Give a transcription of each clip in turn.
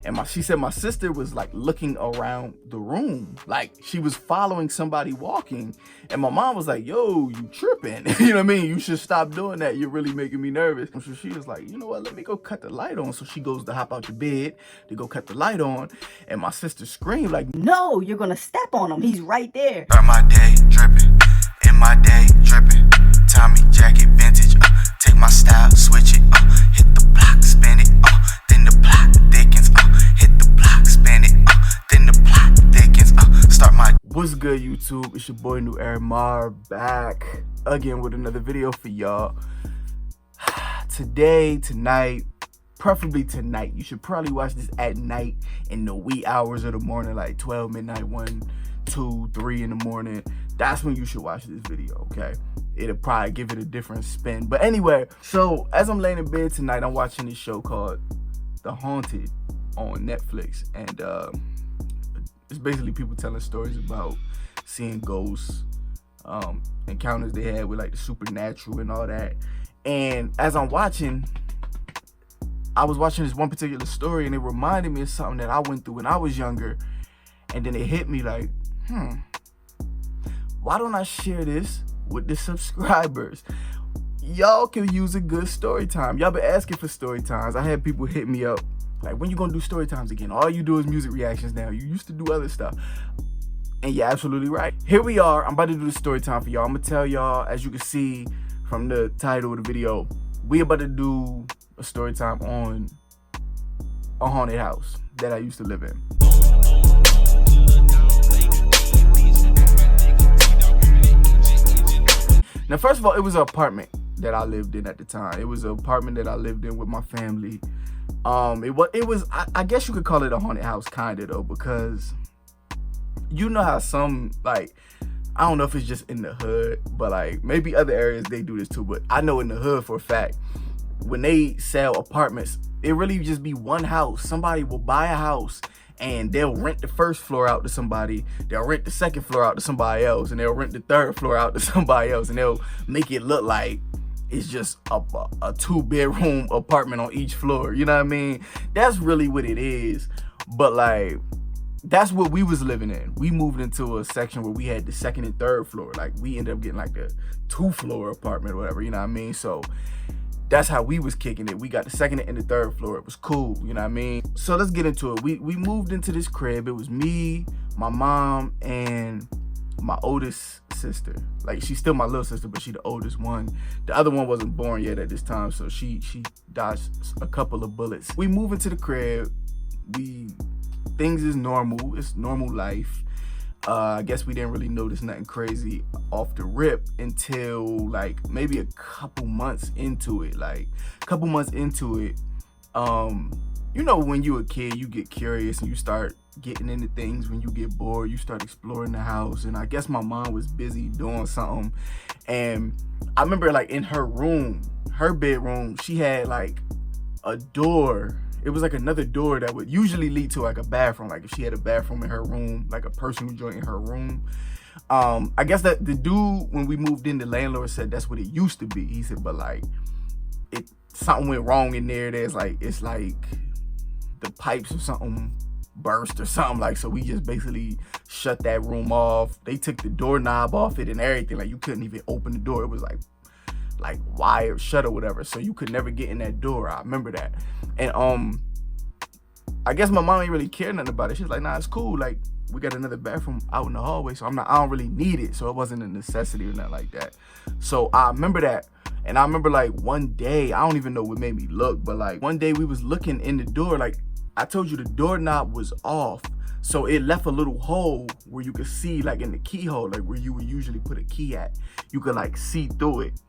And she said my sister was like looking around the room, like she was following somebody walking. And my mom was like, yo, you tripping. You know what I mean? You should stop doing that. You're really making me nervous. So she was like, you know what? Let me go cut the light on. So she goes to hop out the bed to go cut the light on. And my sister screamed like, no, you're gonna step on him. He's right there. Start my day dripping, in my day dripping. Tommy jacket vintage, take my style, switch it, hit the block, spin it, then the block thickens, hit the block, spin it, then the block thickens, start my. What's good, YouTube? It's your boy NewEraMar back again with another video for y'all. Tonight, preferably tonight. You should probably watch this at night in the wee hours of the morning, like 12 midnight, 1, 2, 3 in the morning. That's when you should watch this video, okay? It'll probably give it a different spin. But anyway, so as I'm laying in bed tonight, I'm watching this show called The Haunted on Netflix. And it's basically people telling stories about seeing ghosts, encounters they had with like the supernatural and all that. And as I'm watching, I was watching this one particular story and it reminded me of something that I went through when I was younger. And then it hit me like, why don't I share this with the subscribers? Y'all can use a good story time. Y'all been asking for story times. I had people hit me up like, when you gonna do story times again? All you do is music reactions now. You used to do other stuff. And you're absolutely right. Here we are. I'm about to do the story time for y'all. I'm gonna tell y'all, as you can see from the title of the video, we about to do a story time on a haunted house that I used to live in. Now, first of all, it was an apartment that I lived in at the time. It was an apartment that I lived in with my family. It was I guess you could call it a haunted house, kind of, though, because you know how some, like, I don't know if it's just in the hood, but like maybe other areas they do this too. But I know in the hood for a fact, when they sell apartments, it really just be one house. Somebody will buy a house and they'll rent the first floor out to somebody, they'll rent the second floor out to somebody else, and they'll rent the third floor out to somebody else, and they'll make it look like it's just a 2-bedroom apartment on each floor. You know what I mean? That's really what it is. But like, that's what we was living in. We moved into a section where we had the second and third floor. Like, we ended up getting like the 2-floor apartment or whatever, you know what I mean? So that's how we was kicking it. We got the second and the third floor. It was cool, you know what I mean? So let's get into it. We moved into this crib. It was me, my mom, and my oldest sister. Like, she's still my little sister, but she the oldest one. The other one wasn't born yet at this time, so she dodged a couple of bullets. We move into the crib. Things is normal. It's normal life. I guess we didn't really notice nothing crazy off the rip until like maybe a couple months into it. You know, when you a kid, you get curious and you start getting into things. When you get bored, you start exploring the house. And I guess my mom was busy doing something. And I remember like in her room, her bedroom, she had like a door. It was like another door that would usually lead to like a bathroom. Like if she had a bathroom in her room, like a personal joint in her room. I guess that the dude, when we moved in, the landlord said that's what it used to be. He said, but like something went wrong in there. It's like the pipes or something burst or something. Like, so we just basically shut that room off. They took the doorknob off it and everything. Like, you couldn't even open the door. It was like wired shut or whatever, so you could never get in that door. I remember that. And I guess my mom ain't really care nothing about it. She's like, nah, it's cool, like we got another bathroom out in the hallway, so I don't really need it. So it wasn't a necessity or nothing like that. So I remember that. And I remember like one day, I don't even know what made me look, but like one day we was looking in the door. Like I told you, the doorknob was off, so it left a little hole where you could see, like in the keyhole, like where you would usually put a key at, you could like see through it.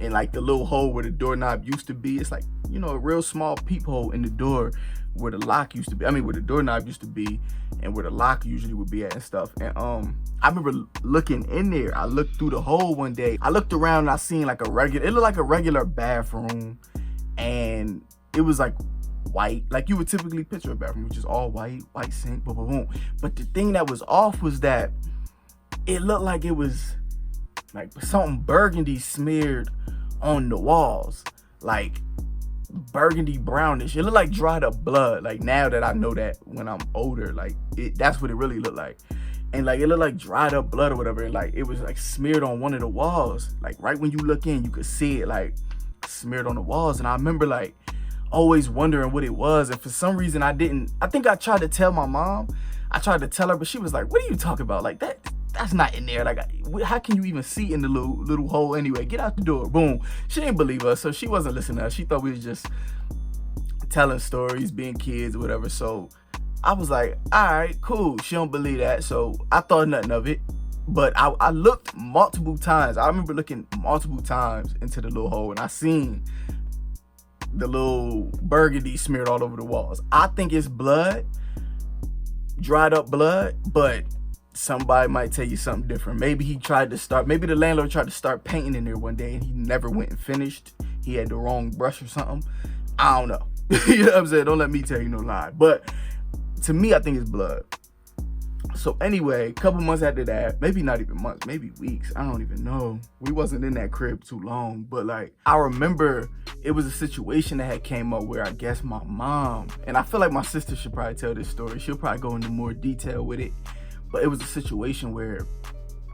And like the little hole where the doorknob used to be, it's like, you know, a real small peephole in the door where the lock used to be. I mean, where the doorknob used to be and where the lock usually would be at and stuff. And I remember looking in there. I looked through the hole one day. I looked around and I seen like it looked like a regular bathroom, and it was like white, like you would typically picture a bathroom, which is all white sink, boom, boom, boom. But the thing that was off was that it looked like it was like something burgundy smeared on the walls. Like burgundy brownish. It looked like dried up blood. Like now that I know that when I'm older, like that's what it really looked like. And like it looked like dried up blood or whatever. And like it was like smeared on one of the walls. Like right when you look in, you could see it like smeared on the walls. And I remember like always wondering what it was. And for some reason I think I tried to tell my mom. I tried to tell her, but she was like, what are you talking about? Like that's not in there. Like, how can you even see in the little hole anyway? Get out the door. Boom. She didn't believe us, so she wasn't listening to us. She thought we was just telling stories, being kids or whatever. So I was like, all right, cool. She don't believe that, so I thought nothing of it. But I looked multiple times. I remember looking multiple times into the little hole, and I seen the little burgundy smeared all over the walls. I think it's blood, dried up blood, but somebody might tell you something different. Maybe maybe the landlord tried to start painting in there one day and he never went and finished. He had the wrong brush or something. I don't know. You know what I'm saying? Don't let me tell you no lie. But to me, I think it's blood. So anyway, a couple months after that, maybe not even months, maybe weeks, I don't even know. We wasn't in that crib too long, but like I remember it was a situation that had came up where I guess my mom, and I feel like my sister should probably tell this story. She'll probably go into more detail with it. But it was a situation where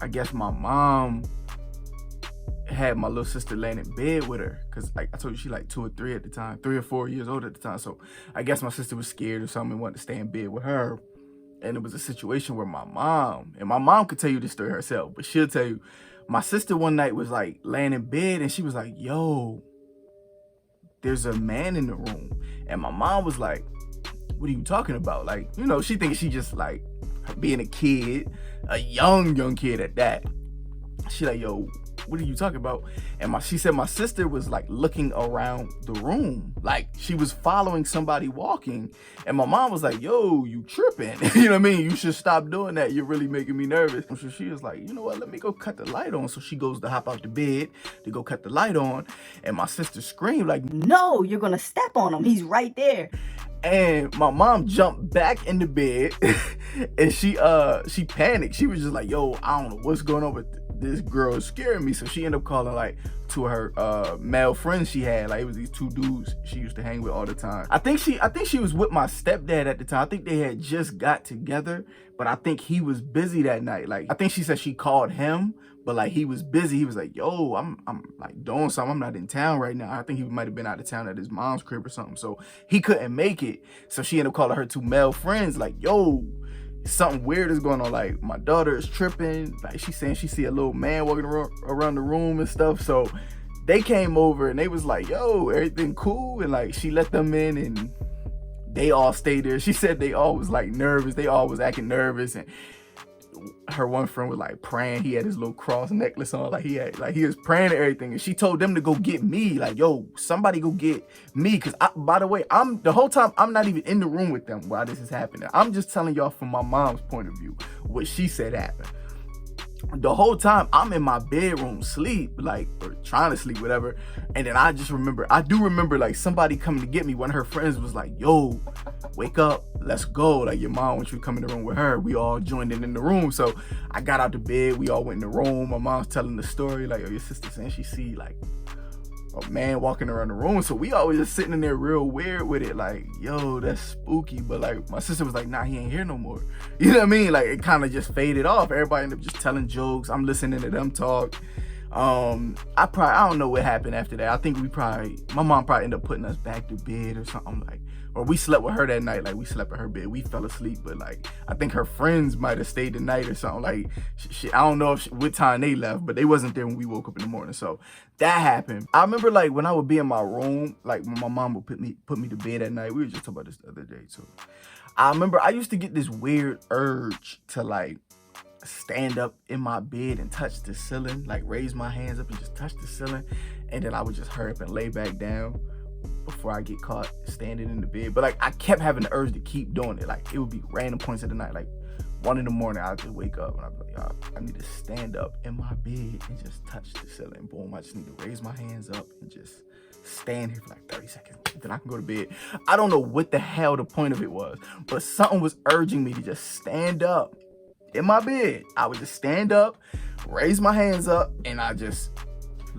I guess my mom had my little sister laying in bed with her. Cause like I told you, she like 2 or 3 at the time, 3 or 4 years old at the time. So I guess my sister was scared or something and wanted to stay in bed with her. And it was a situation where my mom could tell you this story herself, but she'll tell you, my sister one night was like laying in bed and she was like, yo, there's a man in the room. And my mom was like, what are you talking about? Like, you know, she thinks she just like being a kid, a young kid at that. She like, yo, what are you talking about? And she said my sister was like looking around the room, like she was following somebody walking. And my mom was like, yo, you tripping. You know what I mean? You should stop doing that. You're really making me nervous. So she was like, you know what? Let me go cut the light on. So she goes to hop out the bed to go cut the light on. And my sister screamed like, no, you're gonna step on him. He's right there. And my mom jumped back in the bed and she panicked. She was just like, yo, I don't know what's going on with this girl is scaring me. So she ended up calling like 2 of her male friends she had. Like it was these 2 dudes she used to hang with all the time. I think she was with my stepdad at the time. I think they had just got together, but I think he was busy that night. Like I think she said she called him, but like he was busy. He was like, yo, I'm like doing something. I'm not in town right now. I think he might have been out of town at his mom's crib or something. So he couldn't make it. So she ended up calling her 2 male friends like, yo, something weird is going on. Like my daughter is tripping. Like she's saying she see a little man walking around the room and stuff. So they came over and they was like, yo, everything cool? And like she let them in and they all stayed there. She said they all was like nervous. They all was acting nervous. And her one friend was like praying. He had his little cross necklace on. Like he was praying and everything. And she told them to go get me. Like, yo, somebody go get me. Cause by the way, the whole time I'm not even in the room with them while this is happening. I'm just telling y'all from my mom's point of view what she said happened. The whole time I'm in my bedroom sleep, like, or trying to sleep, whatever. And then I do remember like somebody coming to get me. One of her friends was like, yo, wake up, let's go. Like your mom wants you to come in the room with her. We all joined in the room. So I got out the bed, we all went in the room. My mom's telling the story, like, yo, your sister saying she see like a man walking around the room. So we always just sitting in there real weird with it, like, yo, that's spooky. But like my sister was like, nah, he ain't here no more. You know what I mean? Like it kind of just faded off. Everybody ended up just telling jokes. I'm listening to them talk. I don't know what happened after that. I think my mom probably ended up putting us back to bed or something, like, or we slept with her that night. Like we slept in her bed. We fell asleep, but like I think her friends might have stayed the night or something. Like I don't know what time they left, but they wasn't there when we woke up in the morning. So that happened. I remember like when I would be in my room, like when my mom would put me to bed at night. We were just talking about this the other day too. I remember I used to get this weird urge to like stand up in my bed and touch the ceiling, like raise my hands up and just touch the ceiling, and then I would just hurry up and lay back down before I get caught standing in the bed. But like I kept having the urge to keep doing it. Like it would be random points of the night, like 1 in the morning, I'd just wake up and I'd be like, y'all, I need to stand up in my bed and just touch the ceiling. Boom, I just need to raise my hands up and just stand here for like 30 seconds. Then I can go to bed. I don't know what the hell the point of it was, but something was urging me to just stand up in my bed. I would just stand up, raise my hands up, and I just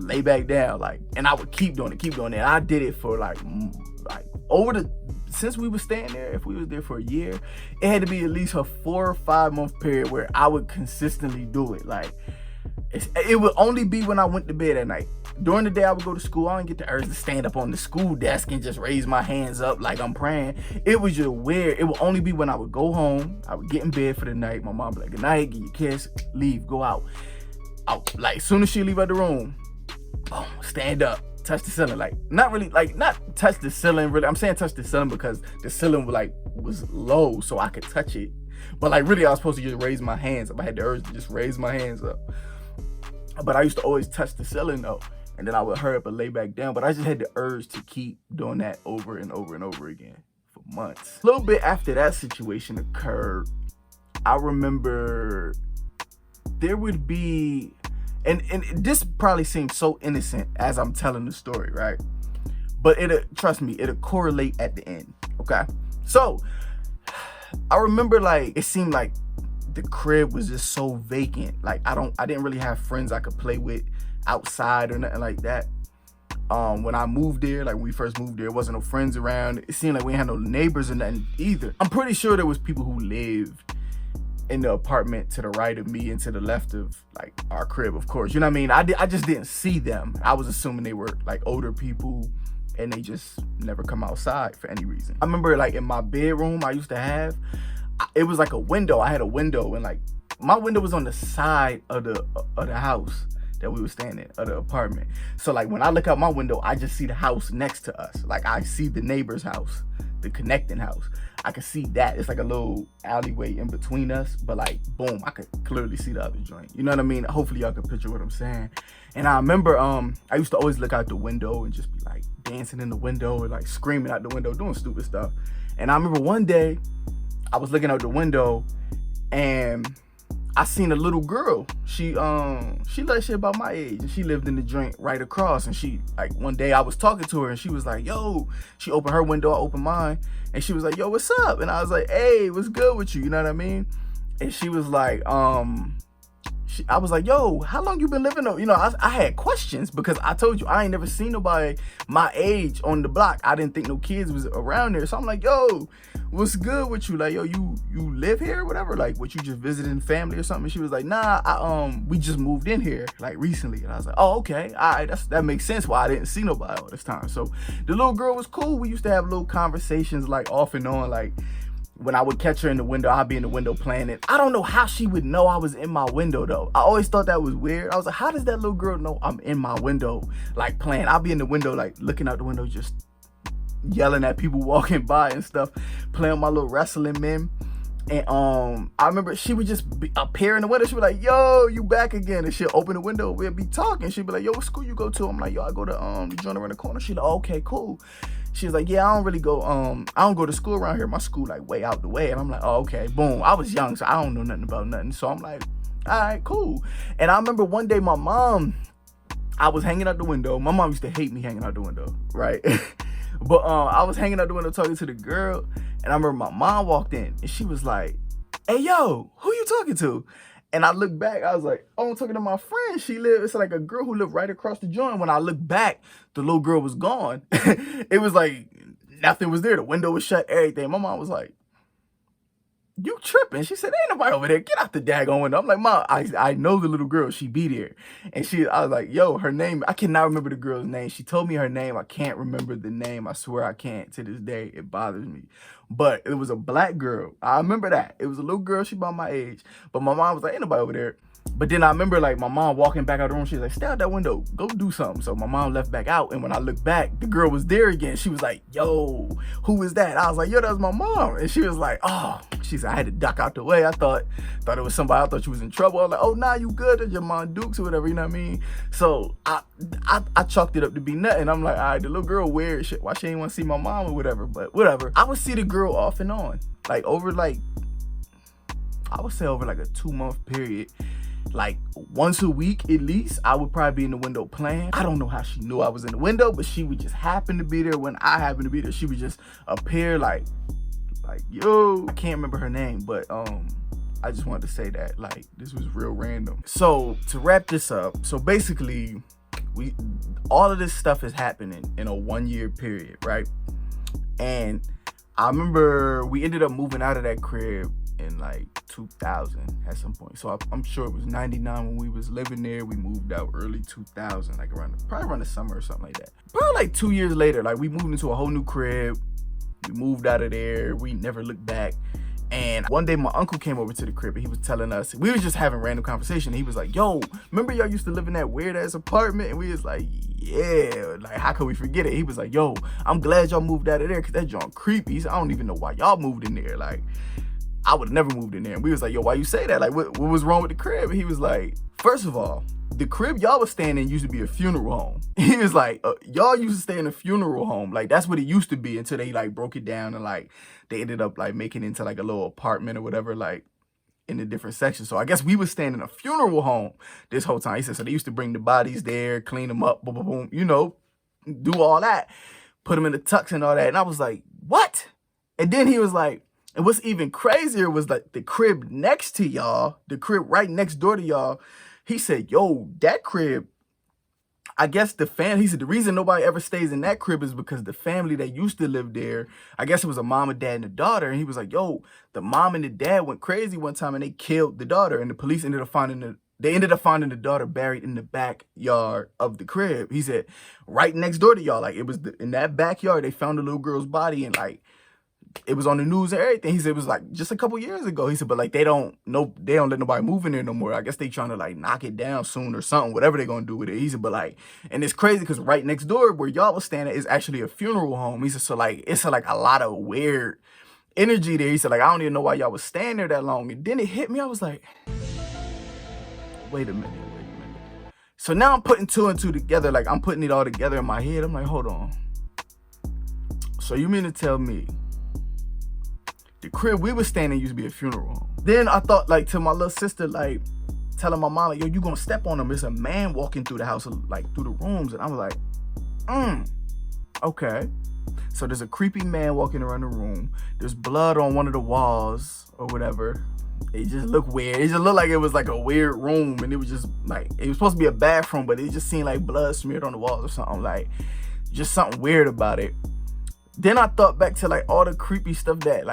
lay back down, like, and I would keep doing it. And I did it for like since we were staying there, if we was there for a year, it had to be at least a 4 or 5 month period where I would consistently do it. Like, it would only be when I went to bed at night. During the day, I would go to school. I didn't get the urge to stand up on the school desk and just raise my hands up like I'm praying. It was just weird. It would only be when I would go home. I would get in bed for the night. My mom would be like, good night, give you a kiss, leave, go out. Like, as soon as she leave out the room, boom, stand up, touch the ceiling. Like, not really, like, not touch the ceiling, really. I'm saying touch the ceiling because the ceiling was low, so I could touch it. But like, really, I was supposed to just raise my hands up. I had the urge to just raise my hands up. But I used to always touch the ceiling though. And then I would hurry up and lay back down. But I just had the urge to keep doing that over and over and over again for months. A little bit after that situation occurred, I remember there would be, and this probably seems so innocent as I'm telling the story, right? But trust me, it'll correlate at the end, okay? So, I remember, like, it seemed like the crib was just so vacant. Like, I didn't really have friends I could play with outside or nothing like that. When I moved there, like when we first moved there, there wasn't no friends around. It seemed like we had no neighbors or nothing either. I'm pretty sure there was people who lived in the apartment to the right of me and to the left of like our crib, of course. You know what I mean? I just didn't see them. I was assuming they were like older people and they just never come outside for any reason. I remember like in my bedroom I used to have, it was like a window. I had a window and like my window was on the side of the house that we were staying in, of the apartment. So like when I look out my window, I just see the house next to us. Like I see the neighbor's house, the connecting house. I could see that. It's like a little alleyway in between us, but like, boom, I could clearly see the other joint. You know what I mean? Hopefully y'all can picture what I'm saying. And I remember, I used to always look out the window and just be like dancing in the window or like screaming out the window, doing stupid stuff. And I remember one day I was looking out the window and I seen a little girl. She like shit about my age and she lived in the joint right across. And she, like, one day I was talking to her and she was like, yo, she opened her window, I opened mine. And she was like, yo, what's up? And I was like, hey, what's good with you? You know what I mean? And she was like, I was like, yo, how long you been living? You know, I had questions because I told you I ain't never seen nobody my age on the block. I didn't think no kids was around there. So I'm like, yo, what's good with you? Like, yo, you live here or whatever? Like, what, you just visiting family or something? And she was like, nah, we just moved in here like recently. And I was like, oh, okay, all right, that makes sense why I didn't see nobody all this time. So the little girl was cool. We used to have little conversations like off and on. Like when I would catch her in the window, I'd be in the window playing it. I don't know how she would know I was in my window though. I always thought that was weird. I was like, how does that little girl know I'm in my window like playing? I'll be in the window like looking out the window just yelling at people walking by and stuff, playing my little wrestling men. And I remember she would just appear in the window. She'd be like, yo, you back again? And she'll open the window, we'd be talking. She'd be like, yo, what school you go to? I'm like, yo, I go to the joint around the corner. She's like, oh, okay, cool. She was like, yeah, I don't really go, I don't go to school around here. My school like way out the way. And I'm like, oh, okay, boom. I was young, so I don't know nothing about nothing. So I'm like, all right, cool. And I remember one day I was hanging out the window. My mom used to hate me hanging out the window, right? But I was hanging out the window talking to the girl. And I remember my mom walked in and she was like, hey, yo, who you talking to? And I looked back, I was like, oh, I'm talking to my friend. It's like a girl who lived right across the joint. When I looked back, the little girl was gone. It was like, nothing was there. The window was shut, everything. My mom was like, you tripping? She said, ain't nobody over there. Get out the daggone window. I'm like, Mom, I know the little girl. She be there. And I was like, yo, her name, I cannot remember the girl's name. She told me her name. I can't remember the name. I swear I can't. To this day, it bothers me. But it was a black girl. I remember that. It was a little girl. She about my age. But my mom was like, ain't nobody over there. But then I remember like my mom walking back out the room. She was like, stay out that window. Go do something. So my mom left back out. And when I looked back, the girl was there again. She was like, yo, who is that? I was like, yo, that was my mom. And she was like, oh, she said, I had to duck out the way. I thought it was somebody. I thought you was in trouble. I was like, oh, nah, you good. That's your mom Dukes or whatever. You know what I mean? So I chalked it up to be nothing. I'm like, all right, the little girl weird shit. Why she ain't want to see my mom or whatever? But whatever. I would see the girl off and on. Like over like, I would say over like a 2-month period. Like once a week at least, I would probably be in the window playing. I don't know how she knew I was in the window, but she would just happen to be there when I happened to be there. She would just appear like yo, I can't remember her name, but I just wanted to say that like this was real random. So to wrap this up, so basically all of this stuff is happening in a 1 year period, right? And I remember we ended up moving out of that crib in like 2000 at some point. So I'm sure it was 99 when we was living there. We moved out early 2000, like probably around the summer or something like that. Probably like 2 years later, like we moved into a whole new crib. We moved out of there. We never looked back. And one day my uncle came over to the crib and he was telling us, we was just having random conversation. He was like, yo, remember y'all used to live in that weird ass apartment? And we was like, yeah, like how could we forget it? He was like, yo, I'm glad y'all moved out of there because that joint creepy. He said, I don't even know why y'all moved in there. Like, I would have never moved in there. And we was like, yo, why you say that? Like, what was wrong with the crib? And he was like, first of all, the crib y'all was staying in used to be a funeral home. He was like, y'all used to stay in a funeral home. Like, that's what it used to be until they like broke it down and like they ended up like making it into like a little apartment or whatever, like in the different sections. So I guess we was staying in a funeral home this whole time. He said, so they used to bring the bodies there, clean them up, boom, boom, boom, you know, do all that, put them in the tux and all that. And I was like, what? And then he was like, and what's even crazier was like the crib next to y'all, the crib right next door to y'all. He said, yo, that crib, I guess he said the reason nobody ever stays in that crib is because the family that used to live there, I guess it was a mom, a dad, and a daughter. And he was like, yo, the mom and the dad went crazy one time and they killed the daughter. And the police ended up finding the daughter buried in the backyard of the crib. He said, right next door to y'all, like it was in that backyard, they found the little girl's body and like, it was on the news and everything. He said it was like just a couple years ago. He said, but like they don't let nobody move in there no more. I guess they trying to like knock it down soon or something, whatever they gonna do with it. He said, but like, and it's crazy because right next door where y'all was staying at is actually a funeral home. He said, so like it's like a lot of weird energy there. He said, like, I don't even know why y'all was staying there that long. And then it hit me. I was like, wait a minute. So now I'm putting two and two together. Like I'm putting it all together in my head. I'm like, hold on. So you mean to tell me the crib we was staying in used to be a funeral home? Then I thought like to my little sister, like telling my mom, like, yo, you gonna step on him. There's a man walking through the house, like through the rooms. And I was like, okay. So there's a creepy man walking around the room. There's blood on one of the walls or whatever. It just looked weird. It just looked like it was like a weird room. And it was just like, it was supposed to be a bathroom, but it just seemed like blood smeared on the walls or something. Like just something weird about it. Then I thought back to like all the creepy stuff that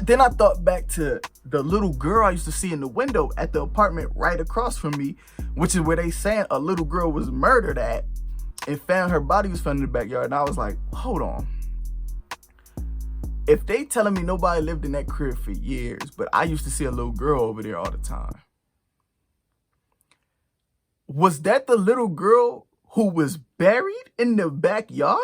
then I thought back to the little girl I used to see in the window at the apartment right across from me, which is where they saying a little girl was murdered at and found her body was found in the backyard. And I was like, hold on. If they telling me nobody lived in that crib for years, but I used to see a little girl over there all the time, was that the little girl who was buried in the backyard?